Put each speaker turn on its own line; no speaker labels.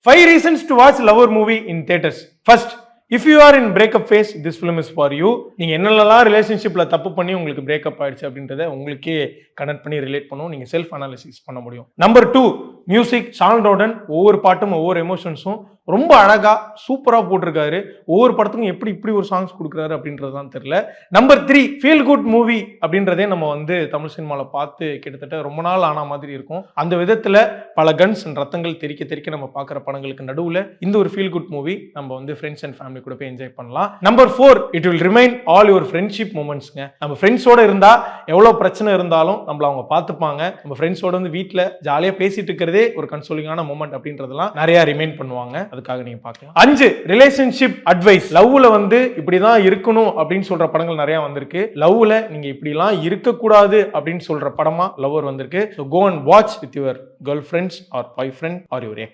5 reasons to watch Lover movie in theaters. First, if you are in breakup phase, this film is for you. நீங்க என்னெல்லாம் ரிலேஷன்ஷிப்ல தப்பு பண்ணி உங்களுக்கு breakup ஆயிடுச்சு அப்படின்றத உங்களுக்கே கனெக்ட் பண்ணி ரிலேட் பண்ணும். நீங்க செல்ஃப் அனாலிசிஸ் பண்ண முடியும். Number 2, music. ஷான் ரோடன் ஒவ்வொரு பாட்டும் ஒவ்வொரு எமோஷன்ஸும் ரொம்ப அழகா சூப்பரா போட்டிருக்காரு. ஒவ்வொரு படத்துக்கும் எப்படி இப்படி ஒரு சாங்ஸ் கொடுக்குறாரு அப்படின்றதுதான் தெரியல. நம்பர் 3, ஃபீல் குட் மூவி அப்படின்றதே நம்ம தமிழ் சினிமால பார்த்து கிட்டத்தட்ட ரொம்ப நாள் ஆன மாதிரி இருக்கும். அந்த விதத்துல பல கன்ஸ் ரத்தங்கள் தெறிக்க தெறிக்க நம்ம பார்க்குற படங்களுக்கு நடுவுல இந்த ஒரு ஃபீல் குட் மூவி நம்ம ஃப்ரெண்ட்ஸ் அண்ட் ஃபேமிலி கூட போய் என்ஜாய் பண்ணலாம். Number 4, it will remain all your friendship மூமெண்ட்ஸ்ங்க. நம்ம ஃப்ரெண்ட்ஸோட இருந்தா எவ்வளவு பிரச்சனை இருந்தாலும் நம்மள அவங்க பார்த்துப்பாங்க. நம்ம ஃப்ரெண்ட்ஸோட வீட்டில் ஜாலியா பேசிட்டு இருக்கிறதே ஒரு கன்சோலிங்கான மூமெண்ட் அப்படின்றதெல்லாம் நிறைய ரிமைன் பண்ணுவாங்க. அதுக்காக நீங்க பார்க்கலாம். 5, ரிலேஷன்ஷிப் அட்வைஸ். லவ்ல இப்படிதான் இருக்கணும் அப்படின்னு சொல்ற படங்கள் நிறைய வந்திருக்கு. லவ்ல நீங்க இப்படிலாம் இருக்கக்கூடாது அப்படின்னு சொல்ற படமா லவ்வர் வந்திருக்கு. So go and watch with your girlfriends or boyfriend or your ex.